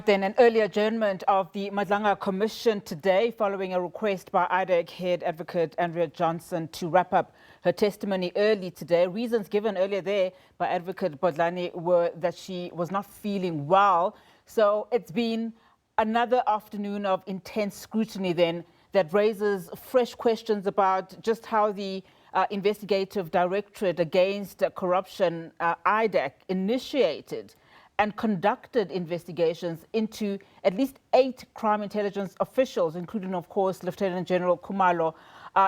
Then an early adjournment of the Madlanga Commission today following a request by IDEC head advocate Andrea Johnson to wrap up her testimony early today. Reasons given earlier there by Advocate Bodlani were that she was not feeling well. So it's been another afternoon of intense scrutiny then that raises fresh questions about just how the Investigative Directorate Against Corruption, IDEC, initiated and conducted investigations into at least 8 crime intelligence officials, including, of course, Lieutenant General Khumalo.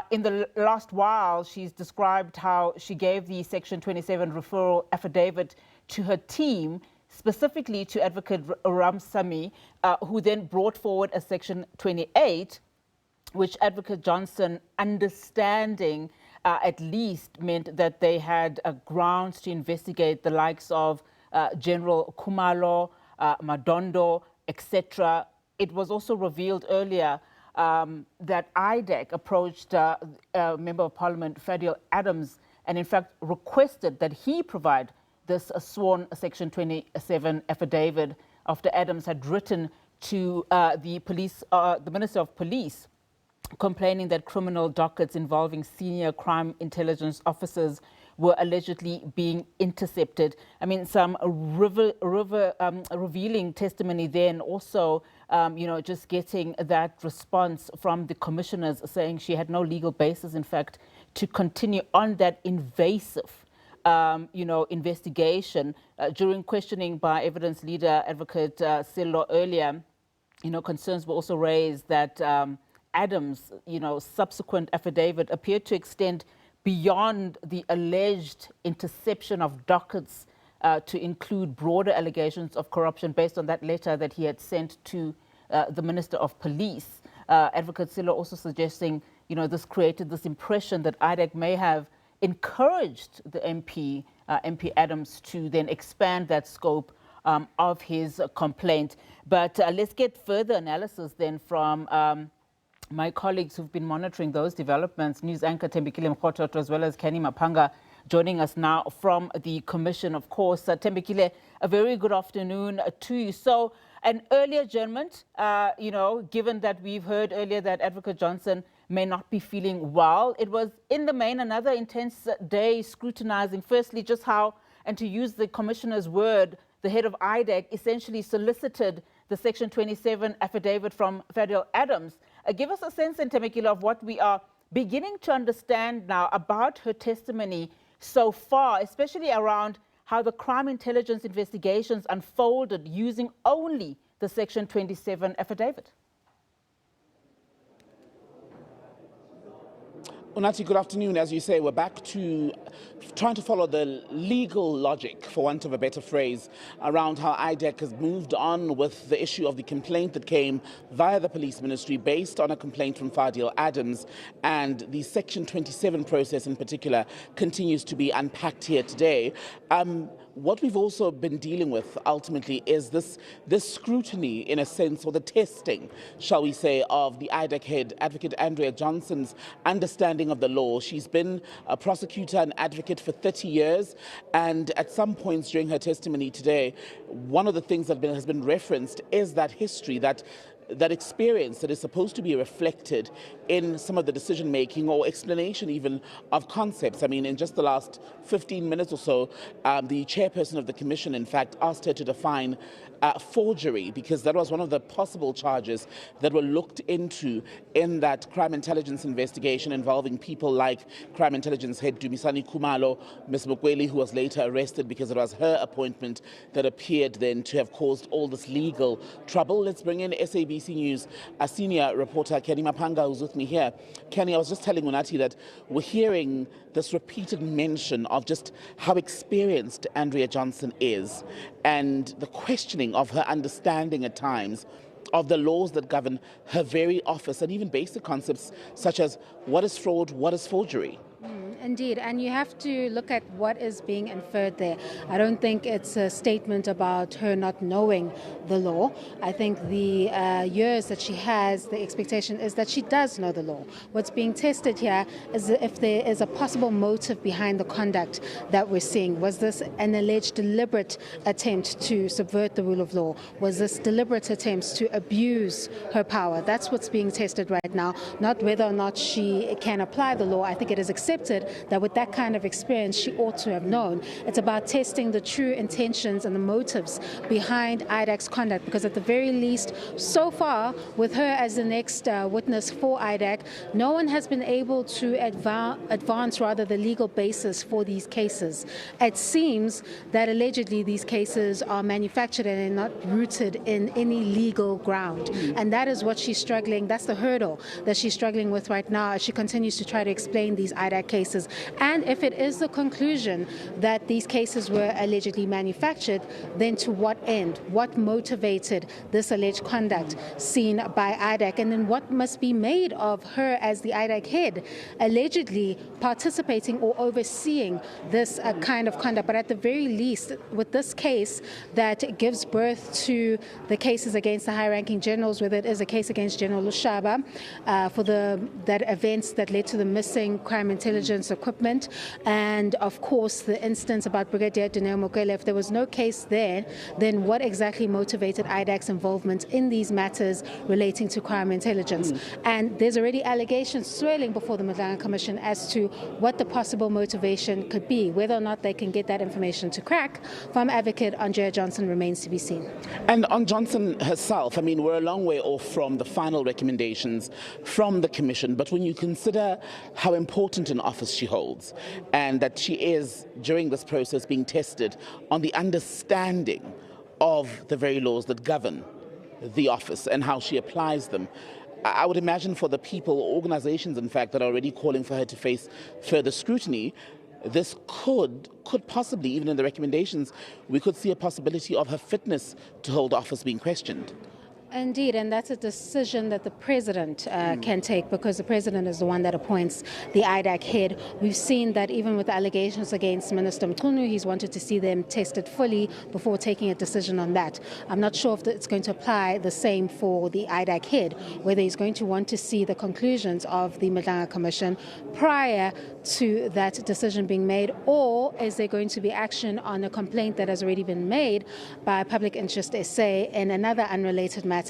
In the last while, she's described how she gave the Section 27 referral affidavit to her team, specifically to Advocate Ramsamy, who then brought forward a Section 28, which Advocate Johnson, understanding at least, meant that they had grounds to investigate the likes of General Khumalo, Madondo, etc. It was also revealed earlier that IDEC approached Member of Parliament Fadil Adams and in fact requested that he provide this sworn Section 27 affidavit after Adams had written to the Minister of Police, complaining that criminal dockets involving senior crime intelligence officers were allegedly being intercepted. I mean, some revealing testimony then also, just getting that response from the commissioners saying she had no legal basis, in fact, to continue on that invasive, investigation. During questioning by evidence leader Advocate Sello earlier, concerns were also raised that Adams, subsequent affidavit appeared to extend beyond the alleged interception of dockets to include broader allegations of corruption based on that letter that he had sent to the Minister of Police. Advocate Silo also suggesting, this created this impression that IDEC may have encouraged the MP Adams to then expand that scope of his complaint. But let's get further analysis then from my colleagues who've been monitoring those developments, news anchor Thembekile Mrototo as well as Canny Maphanga, joining us now from the Commission, of course. Thembekile, a very good afternoon to you. So an early adjournment, given that we've heard earlier that Advocate Johnson may not be feeling well. It was in the main another intense day scrutinizing, firstly, just how, and to use the Commissioner's word, the head of IDEC essentially solicited the Section 27 affidavit from Fadil Adams. Give us a sense, Thembekile, of what we are beginning to understand now about her testimony so far, especially around how the crime intelligence investigations unfolded using only the Section 27 affidavit. Unati, good afternoon. As you say, we're back to trying to follow the legal logic, for want of a better phrase, around how IDEC has moved on with the issue of the complaint that came via the police ministry based on a complaint from Fadil Adams, and the Section 27 process in particular continues to be unpacked here today. What we've also been dealing with ultimately is this scrutiny, in a sense, or the testing, shall we say, of the IDEC head, Advocate Andrea Johnson's understanding of the law. She's been a prosecutor and advocate for 30 years, and at some points during her testimony today, one of the things that has been referenced is that history, that experience that is supposed to be reflected in some of the decision-making or explanation even of concepts. I mean, in just the last 15 minutes or so, the chairperson of the commission, in fact, asked her to define forgery, because that was one of the possible charges that were looked into in that crime intelligence investigation involving people like crime intelligence head Dumisani Khumalo, Ms. Mukweli, who was later arrested because it was her appointment that appeared then to have caused all this legal trouble. Let's bring in SABC News, a senior reporter, Canny Maphanga, who's with me here. Canny, I was just telling Unati that we're hearing this repeated mention of just how experienced Andrea Johnson is and the questioning of her understanding at times of the laws that govern her very office and even basic concepts such as what is fraud, what is forgery. Indeed, and you have to look at what is being inferred there. I don't think it's a statement about her not knowing the law. I think the years that she has, the expectation is that she does know the law. What's being tested here is if there is a possible motive behind the conduct that we're seeing. Was this an alleged deliberate attempt to subvert the rule of law? Was this deliberate attempts to abuse her power? That's what's being tested right now, not whether or not she can apply the law. I think it is accepted that with that kind of experience she ought to have known. It's about testing the true intentions and the motives behind IDAC's conduct, because at the very least, so far, with her as the next witness for IDAC, no one has been able to advance the legal basis for these cases. It seems that allegedly these cases are manufactured and are not rooted in any legal ground. And that is what she's struggling, that's the hurdle that she's struggling with right now as she continues to try to explain these IDAC cases. And if it is the conclusion that these cases were allegedly manufactured, then to what end? What motivated this alleged conduct seen by IDAC? And then what must be made of her as the IDAC head, allegedly participating or overseeing this kind of conduct? But at the very least, with this case that gives birth to the cases against the high-ranking generals, whether it is a case against General Lushaba for that events that led to the missing crime intelligence equipment, and of course the instance about Brigadier Dineo Mokele, if there was no case there, then what exactly motivated IDAC's involvement in these matters relating to crime intelligence? And there's already allegations swirling before the Madlanga Commission as to what the possible motivation could be. Whether or not they can get that information to crack from Advocate Andrea Johnson remains to be seen. And on Johnson herself, I mean, we're a long way off from the final recommendations from the Commission, but when you consider how important an office she holds and that she is, during this process, being tested on the understanding of the very laws that govern the office and how she applies them, I would imagine for the people, organizations in fact, that are already calling for her to face further scrutiny, this could possibly, even in the recommendations, we could see a possibility of her fitness to hold office being questioned. Indeed, and that's a decision that the president can take, because the president is the one that appoints the IDAC head. We've seen that even with allegations against Minister Mchunu, he's wanted to see them tested fully before taking a decision on that. I'm not sure if it's going to apply the same for the IDAC head, whether he's going to want to see the conclusions of the Madlanga Commission prior to that decision being made, or is there going to be action on a complaint that has already been made by Public Interest SA in another unrelated matter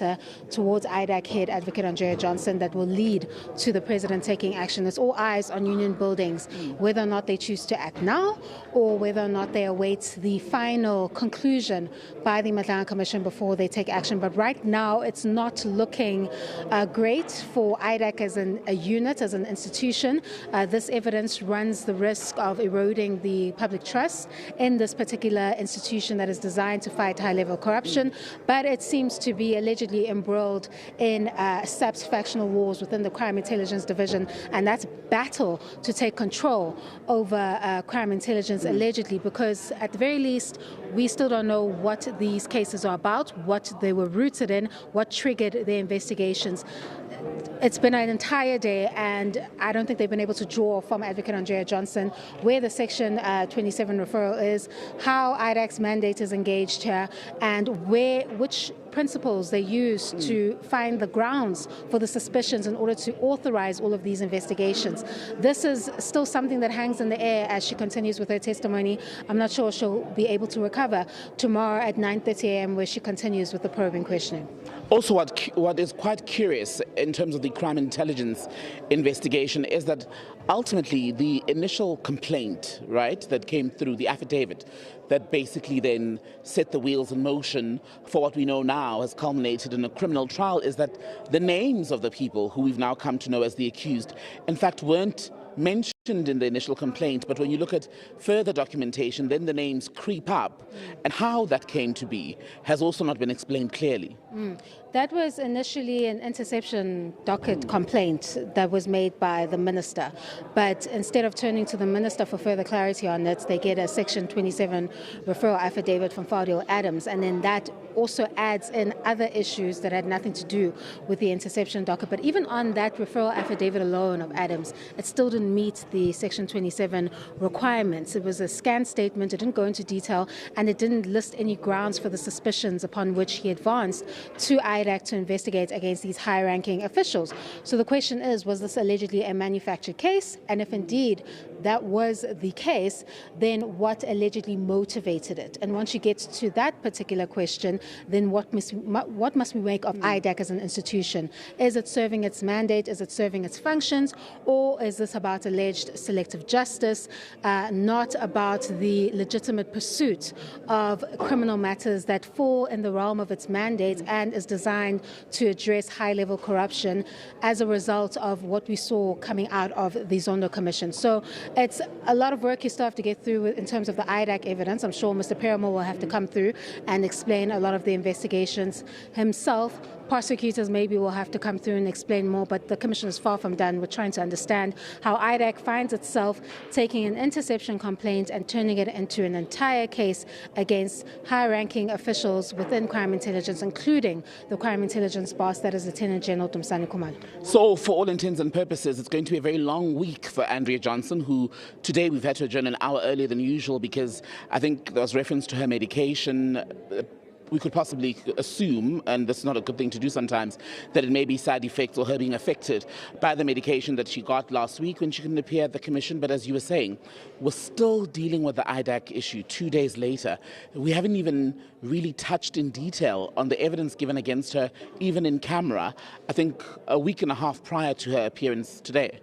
towards IDAC head Advocate Andrea Johnson that will lead to the president taking action? It's all eyes on union buildings, whether or not they choose to act now or whether or not they await the final conclusion by the Madlanga Commission before they take action. But right now it's not looking great for IDAC as a unit, as an institution. This evidence runs the risk of eroding the public trust in this particular institution that is designed to fight high-level corruption, but it seems to be allegedly embroiled in SABC factional wars within the Crime Intelligence Division, and that's battle to take control over crime intelligence allegedly, because at the very least we still don't know what these cases are about, what they were rooted in, what triggered their investigations. It's been an entire day, and I don't think they've been able to draw from Advocate Andrea Johnson where the Section 27 referral is, how IDAC's mandate is engaged here, and which principles they use to find the grounds for the suspicions in order to authorize all of these investigations. This is still something that hangs in the air as she continues with her testimony. I'm not sure she'll be able to recover tomorrow at 9:30 a.m. where she continues with the probing questioning. Also, what is quite curious in terms of the crime intelligence investigation is that ultimately the initial complaint, right, that came through, the affidavit that basically then set the wheels in motion for what we know now has culminated in a criminal trial, is that the names of the people who we've now come to know as the accused, in fact, weren't mentioned in the initial complaint, but when you look at further documentation, then the names creep up, and how that came to be has also not been explained clearly. That was initially an interception docket complaint that was made by the minister, but instead of turning to the minister for further clarity on it, they get a Section 27 referral affidavit from Fadil Adams, and then that also adds in other issues that had nothing to do with the interception docket. But even on that referral affidavit alone of Adams, it still didn't meet the Section 27 requirements. It was a scant statement, it didn't go into detail, and it didn't list any grounds for the suspicions upon which he advanced to IDAC to investigate against these high-ranking officials. So the question is, was this allegedly a manufactured case? And if indeed that was the case, then what allegedly motivated it? And once you get to that particular question, then what must we make of IDAC as an institution? Is it serving its mandate? Is it serving its functions? Or is this about alleged selective justice, not about the legitimate pursuit of criminal matters that fall in the realm of its mandate and is designed to address high-level corruption as a result of what we saw coming out of the Zondo Commission? So it's a lot of work you still have to get through in terms of the IDAC evidence. I'm sure Mr. Peramo will have to come through and explain a lot of the investigations himself. Prosecutors maybe will have to come through and explain more, but the Commission is far from done. We're trying to understand how IDAC finds itself taking an interception complaint and turning it into an entire case against high-ranking officials within crime intelligence, including the crime intelligence boss, that is Lieutenant General Dumisani Khumalo. So, for all intents and purposes, it's going to be a very long week for Andrea Johnson, who today we've had to adjourn an hour earlier than usual because I think there was reference to her medication. We could possibly assume, and that's not a good thing to do sometimes, that it may be side effects or her being affected by the medication that she got last week when she couldn't appear at the Commission. But as you were saying, we're still dealing with the IDAC issue 2 days later. We haven't even really touched in detail on the evidence given against her, even in camera, I think a week and a half prior to her appearance today.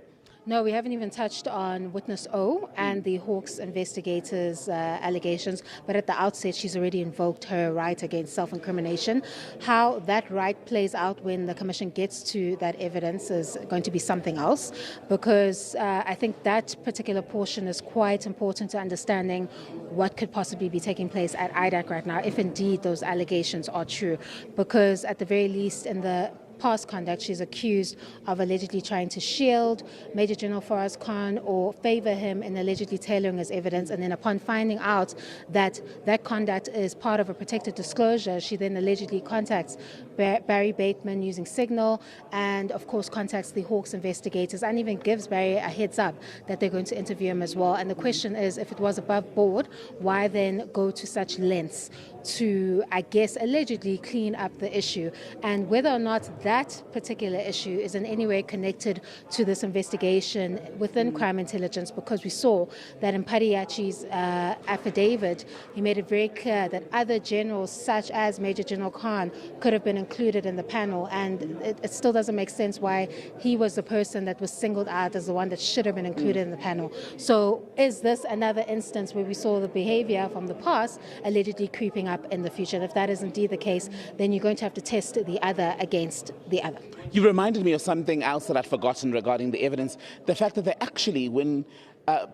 No, we haven't even touched on Witness O and the Hawks investigators' allegations, but at the outset she's already invoked her right against self-incrimination. How that right plays out when the Commission gets to that evidence is going to be something else, because I think that particular portion is quite important to understanding what could possibly be taking place at IDAC right now, if indeed those allegations are true, because at the very least in the past conduct, she's accused of allegedly trying to shield Major General Faraz Khan or favor him in allegedly tailoring his evidence. And then upon finding out that that conduct is part of a protected disclosure, she then allegedly contacts Barry Bateman using Signal and, of course, contacts the Hawks investigators and even gives Barry a heads up that they're going to interview him as well. And the question is, if it was above board, why then go to such lengths to, I guess, allegedly clean up the issue? And whether or not that particular issue is in any way connected to this investigation within crime intelligence, because we saw that in Padiachi's affidavit, he made it very clear that other generals, such as Major General Khan, could have been included in the panel, and it still doesn't make sense why he was the person that was singled out as the one that should have been included in the panel. So is this another instance where we saw the behavior from the past allegedly creeping up in the future? And if that is indeed the case, then you're going to have to test the other against the other. You reminded me of something else that I'd forgotten regarding the evidence. The fact that they actually, when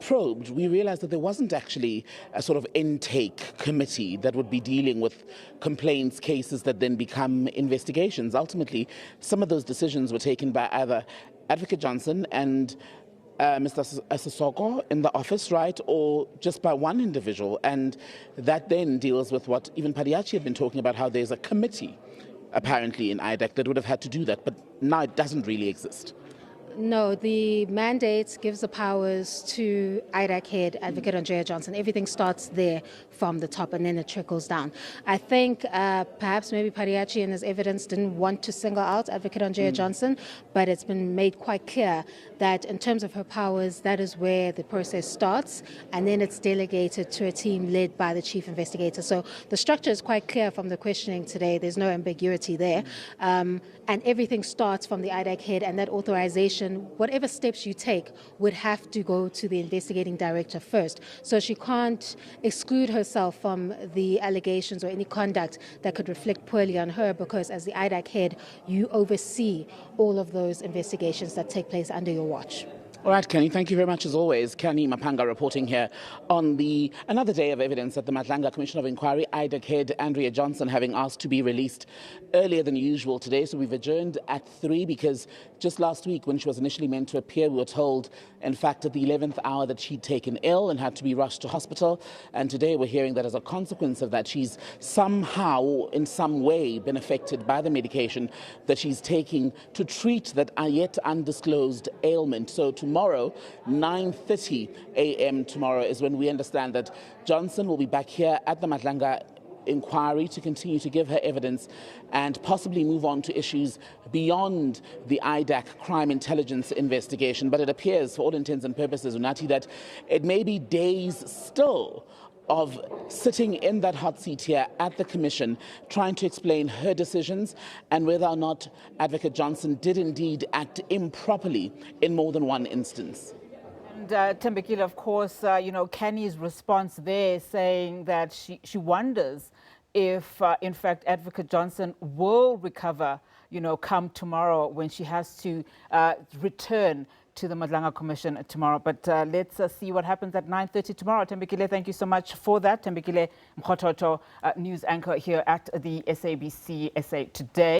probed, we realized that there wasn't actually a sort of intake committee that would be dealing with complaints, cases that then become investigations. Ultimately, some of those decisions were taken by either Advocate Johnson and Mr. Sissoko in the office, right, or just by one individual. And that then deals with what even Padiachi had been talking about, how there's a committee apparently in IDAC that would have had to do that, but now it doesn't really exist. No, the mandate gives the powers to IDAC head Advocate Andrea Johnson. Everything starts there from the top and then it trickles down. I think perhaps maybe Padiachi in his evidence didn't want to single out Advocate Andrea Johnson, but it's been made quite clear that in terms of her powers, that is where the process starts, and then it's delegated to a team led by the chief investigator. So the structure is quite clear from the questioning today. There's no ambiguity there. And everything starts from the IDAC head, and that authorization, whatever steps you take, would have to go to the investigating director first. So she can't exclude herself from the allegations or any conduct that could reflect poorly on her, because as the IDAC head, you oversee all of those investigations that take place under your watch. All right, Kenny, thank you very much as always. Canny Maphanga reporting here on another day of evidence at the Madlanga Commission of Inquiry. IDEC head Andrea Johnson having asked to be released earlier than usual today. So we've adjourned at 3 because just last week when she was initially meant to appear, we were told, in fact, at the 11th hour that she'd taken ill and had to be rushed to hospital. And today we're hearing that as a consequence of that, she's somehow, in some way, been affected by the medication that she's taking to treat that yet undisclosed ailment. So tomorrow, 9:30 a.m. tomorrow is when we understand that Johnson will be back here at the Madlanga inquiry to continue to give her evidence and possibly move on to issues beyond the IDAC crime intelligence investigation. But it appears, for all intents and purposes, Unati, that it may be days still of sitting in that hot seat here at the Commission, trying to explain her decisions and whether or not Advocate Johnson did indeed act improperly in more than one instance. And Thembekile, of course, Canny's response there saying that she wonders if, in fact, Advocate Johnson will recover, come tomorrow when she has to return to the Madlanga Commission tomorrow. But let's see what happens at 9:30 tomorrow. Thembekile, thank you so much for that. Thembekile Mrototo, news anchor here at the SABC SA Today.